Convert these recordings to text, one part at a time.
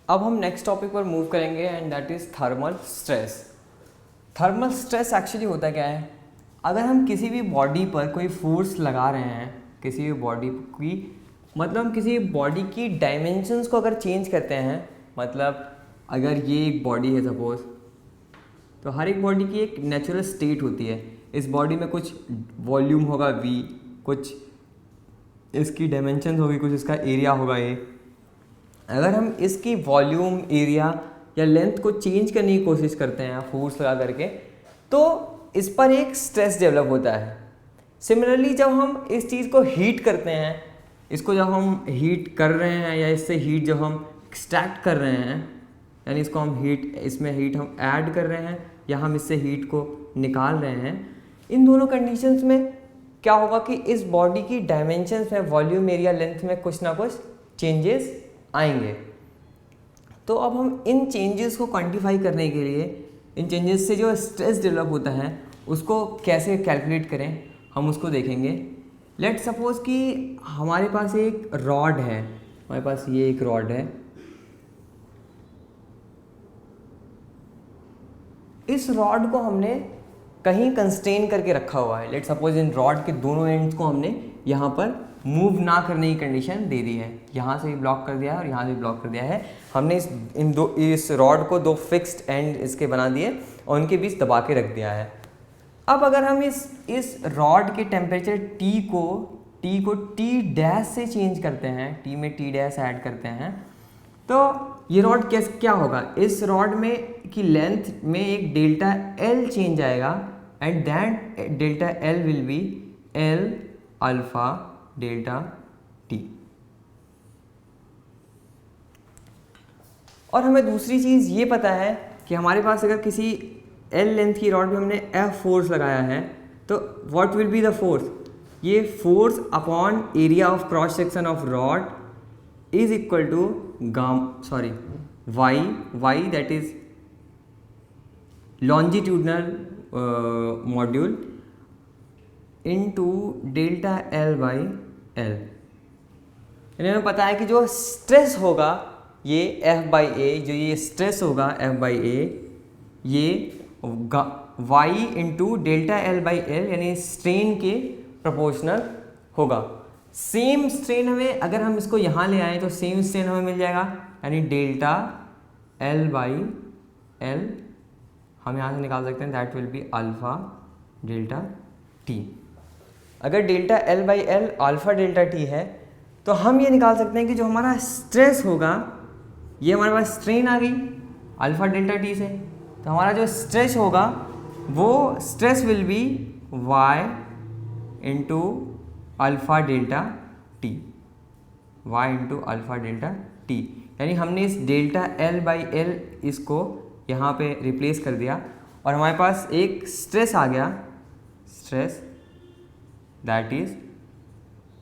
अब हम next topic पर मूव करेंगे and that is thermal stress. Thermal stress actually होता क्या है, अगर हम किसी भी बॉडी पर कोई फोर्स लगा रहे हैं, किसी भी बॉडी की मतलब हम किसी बॉडी की डायमेंशंस को अगर चेंज करते हैं, मतलब अगर ये एक बॉडी है सपोज, तो हर एक बॉडी की एक नेचुरल स्टेट होती है। इस बॉडी में कुछ वॉल्यूम होगा v, कुछ इसकी डायमेंशंस होगी, कुछ इसका एरिया होगा a। अगर हम इसकी वॉल्यूम, एरिया या लेंथ को चेंज करने की कोशिश करते हैं फोर्स लगा करके, तो इस पर एक स्ट्रेस डेवलप होता है। सिमिलरली जब हम इस चीज़ को हीट करते हैं, इसको जब हम हीट कर रहे हैं या इससे हीट जब हम एक्सट्रैक्ट कर रहे हैं, यानी इसको हम हीट, इसमें हीट हम ऐड कर रहे हैं या हम इससे हीट को निकाल रहे हैं, इन दोनों कंडीशंस में क्या होगा कि इस बॉडी की डायमेंशंस में, वॉल्यूम, एरिया, लेंथ में कुछ ना कुछ चेंजेस आएंगे। तो अब हम इन चेंजेस को क्वांटिफाई करने के लिए, इन चेंजेस से जो स्ट्रेस डेवलप होता है उसको कैसे कैलकुलेट करें, हम उसको देखेंगे। लेट्स सपोज कि हमारे पास एक रॉड है, हमारे पास ये एक रॉड है। इस रॉड को हमने कहीं कंस्ट्रेन करके रखा हुआ है। लेट्स सपोज इन रॉड के दोनों एंड्स को हमने यहाँ पर मूव ना करने की कंडीशन दे दी है, यहाँ से भी ब्लॉक कर दिया है और यहाँ से भी ब्लॉक कर दिया है। हमने इस रॉड को दो फिक्स्ड एंड इसके बना दिए और उनके बीच दबा के रख दिया है। अब अगर हम इस रॉड के टेम्परेचर T को T डैश से चेंज करते हैं, T में T डैश ऐड करते हैं, तो ये रॉड क्या होगा, इस रॉड में की लेंथ में एक डेल्टा L चेंज आएगा and that delta L will be L alpha delta T। और हमें दूसरी चीज़ ये पता है कि हमारे पास अगर किसी L लेंथ की रॉड में हमने F फोर्स लगाया है, तो what will be the force, ये force upon area of cross section of rod is equal to y that is longitudinal module into delta L by L। यानी हमें पता है कि जो स्ट्रेस होगा ये F by A, जो ये स्ट्रेस होगा F by A, ये y into delta L by L यानी स्ट्रेन के प्रोपोर्शनल होगा। सेम स्ट्रेन हमें, अगर हम इसको यहाँ ले आए तो सेम स्ट्रेन हमें मिल जाएगा, यानी डेल्टा L by L हम यहाँ से निकाल सकते हैं, that will be alpha delta T। अगर delta L by L alpha delta T है तो हम ये निकाल सकते हैं कि जो हमारा स्ट्रेस होगा, ये हमारे पास स्ट्रेन आ गई अल्फा डेल्टा T से, तो हमारा जो स्ट्रेस होगा वो stress will be y into alpha delta T, y into alpha delta T। यानी हमने इस डेल्टा L बाई L इसको यहाँ पे रिप्लेस कर दिया और हमारे पास एक स्ट्रेस आ गया, stress that is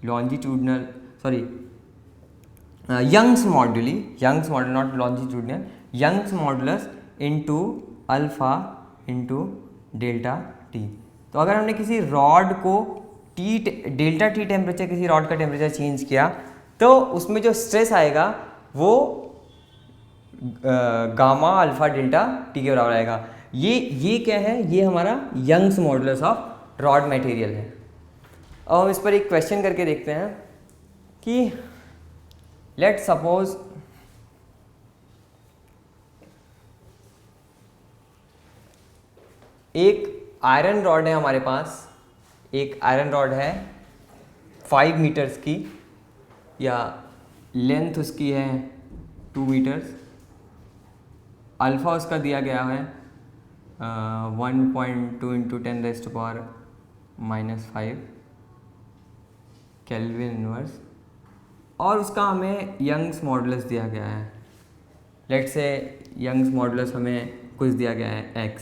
longitudinal, sorry Young's module not longitudinal, Young's modulus into alpha into delta T। तो अगर हमने किसी रॉड को डेल्टा T टेम्परेचर, किसी रॉड का टेम्परेचर चेंज किया, तो उसमें जो स्ट्रेस आएगा वो गामा अल्फा डेल्टा T के बराबर आएगा। ये क्या है, ये हमारा Young's modulus of rod material है। अब हम इस पर एक क्वेश्चन करके देखते हैं कि लेट सपोज एक आयरन रॉड है हमारे पास, एक आयरन रॉड है 5 मीटर्स की, या लेंथ उसकी है 2 मीटर्स, अल्फ़ा उसका दिया गया है 1.2 इंटू 10⁻⁻5 केल्विन इनवर्स, और उसका हमें यंग्स मॉडुलस दिया गया है। लेट्स से यंग्स मॉडुलस हमें कुछ दिया गया है x।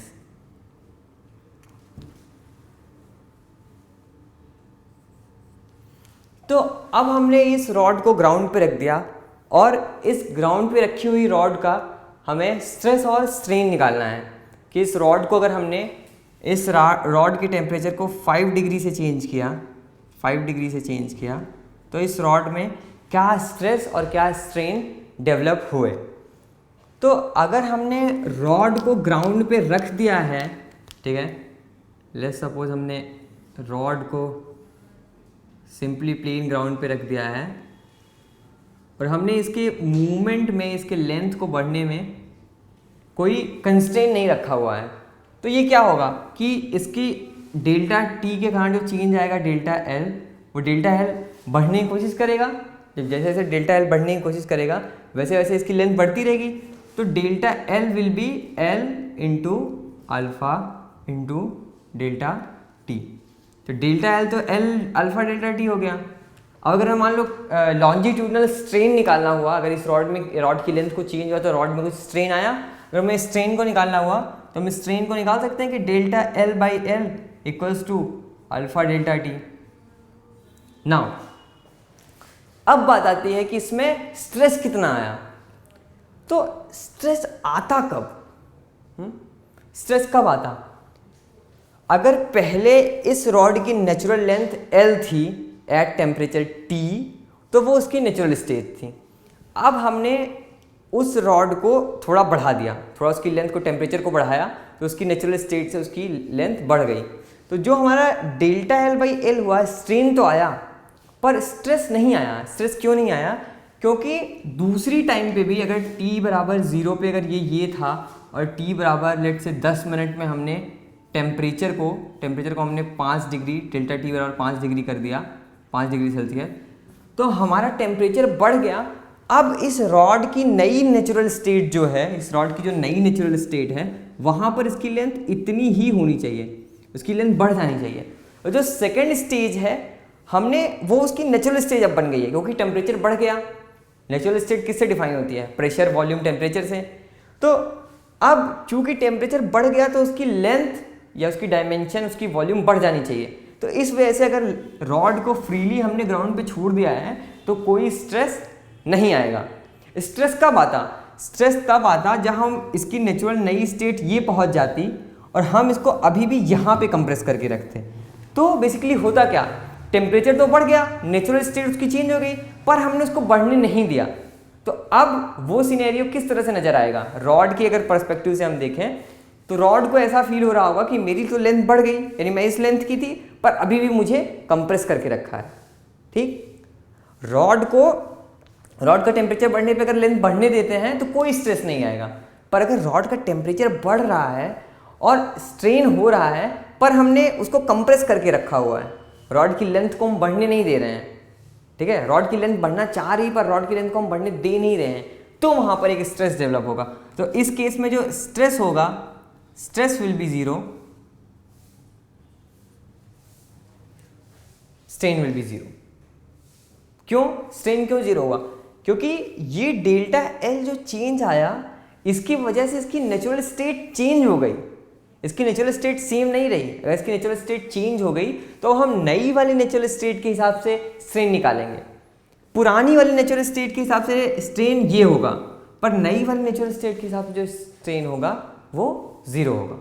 तो अब हमने इस रॉड को ग्राउंड पे रख दिया और इस ग्राउंड पे रखी हुई रॉड का हमें स्ट्रेस और स्ट्रेन निकालना है कि इस रॉड को अगर हमने इस रॉड के टेम्परेचर को 5 डिग्री से चेंज किया तो इस रॉड में क्या स्ट्रेस और क्या स्ट्रेन डेवलप हुए। तो अगर हमने रॉड को ग्राउंड पे रख दिया है, ठीक है, लेट्स सपोज हमने रॉड को सिंपली प्लेन ग्राउंड पे रख दिया है और हमने इसके मूवमेंट में, इसके लेंथ को बढ़ने में कोई कंस्ट्रेंट नहीं रखा हुआ है, तो ये क्या होगा कि इसकी डेल्टा टी के कारण जो चेंज आएगा डेल्टा एल, वो डेल्टा एल बढ़ने की कोशिश करेगा। जब जैसे जैसे डेल्टा एल बढ़ने की कोशिश करेगा वैसे वैसे इसकी लेंथ बढ़ती रहेगी, तो delta L will be L into alpha into delta T. तो डेल्टा एल तो एल अल्फा डेल्टा टी हो गया। अब अगर हम मान लो लॉन्जिट्यूडनल स्ट्रेन निकालना हुआ, अगर इस रॉड की लेंथ को चेंज हुआ तो रॉड में कुछ स्ट्रेन आया, अगर हमें स्ट्रेन को निकालना हुआ तो हम स्ट्रेन को निकाल सकते हैं कि delta L by L equals to alpha delta T. Now अब बात आती है कि इसमें स्ट्रेस कितना आया। तो स्ट्रेस आता कब? स्ट्रेस कब आता? अगर पहले इस रॉड की नेचुरल लेंथ L थी एट टेम्परेचर T, तो वो उसकी नेचुरल स्टेट थी। अब हमने उस रॉड को थोड़ा बढ़ा दिया, थोड़ा उसकी लेंथ को, टेम्परेचर को बढ़ाया, तो उसकी नेचुरल स्टेट से उसकी लेंथ बढ़ गई। तो जो हमारा डेल्टा एल बाई एल हुआ, स्ट्रेन तो आया पर स्ट्रेस नहीं आया। स्ट्रेस क्यों नहीं आया? क्योंकि दूसरी टाइम पे भी अगर t बराबर 0 पे अगर ये था और t बराबर लेट से 10 मिनट में हमने टेम्परेचर को हमने 5 डिग्री, डेल्टा टी बराबर 5 डिग्री कर दिया, 5 डिग्री सेल्सियस, तो हमारा टेम्परेचर बढ़ गया। अब इस रॉड की नई नेचुरल स्टेट जो है, इस रॉड की जो नई नेचुरल स्टेट है, वहाँ पर इसकी लेंथ इतनी ही होनी चाहिए, उसकी लेंथ बढ़ जानी चाहिए। और जो सेकेंड स्टेज है हमने वो उसकी नेचुरल स्टेज अब बन गई है, क्योंकि टेम्परेचर बढ़ गया। नेचुरल स्टेट किससे डिफाइन होती है? प्रेशर, वॉल्यूम, टेम्परेचर से। तो अब चूंकि टेम्परेचर बढ़ गया तो उसकी लेंथ या उसकी डायमेंशन, उसकी वॉल्यूम बढ़ जानी चाहिए। तो इस वजह से अगर रॉड को फ्रीली हमने ग्राउंड पे छोड़ दिया है तो कोई स्ट्रेस नहीं आएगा। स्ट्रेस कब आता? स्ट्रेस तब आता जब हम इसकी नेचुरल नई स्टेट ये पहुंच जाती और हम इसको अभी भी यहाँ पे कंप्रेस करके रखते। तो बेसिकली होता क्या, टेम्परेचर तो बढ़ गया, नेचुरल स्टेट उसकी चेंज हो गई, पर हमने उसको बढ़ने नहीं दिया। तो अब वो सिनेरियो किस तरह से नजर आएगा? रॉड की अगर पर्सपेक्टिव से हम देखें तो रॉड को ऐसा फील हो रहा होगा कि मेरी तो लेंथ बढ़ गई, यानी मैं इस लेंथ की थी पर अभी भी मुझे कंप्रेस करके रखा है। ठीक, रॉड का टेम्परेचर बढ़ने पे अगर लेंथ बढ़ने देते हैं तो कोई स्ट्रेस नहीं आएगा, पर अगर रॉड का टेम्परेचर बढ़ रहा है और स्ट्रेन हो रहा है पर हमने उसको कंप्रेस करके रखा हुआ है, रॉड की लेंथ को हम बढ़ने नहीं दे रहे हैं, ठीक है, रॉड की लेंथ बढ़ना चाह रही पर रॉड की लेंथ को हम बढ़ने दे नहीं रहे हैं, तो वहाँ पर एक स्ट्रेस डेवलप होगा। तो इस केस में जो स्ट्रेस होगा, stress will be 0, strain will be 0। क्यों स्ट्रेन क्यों 0 होगा? क्योंकि ये डेल्टा एल जो चेंज आया, इसकी वजह से इसकी नेचुरल स्टेट चेंज हो गई, इसकी नेचुरल स्टेट सेम नहीं रही। अगर इसकी नेचुरल स्टेट चेंज हो गई तो हम नई वाली नेचुरल स्टेट के हिसाब से स्ट्रेन निकालेंगे। पुरानी वाली नेचुरल स्टेट के हिसाब से स्ट्रेन ये होगा, पर नई वाली नेचुरल स्टेट के हिसाब से जो स्ट्रेन होगा वो 0 होगा।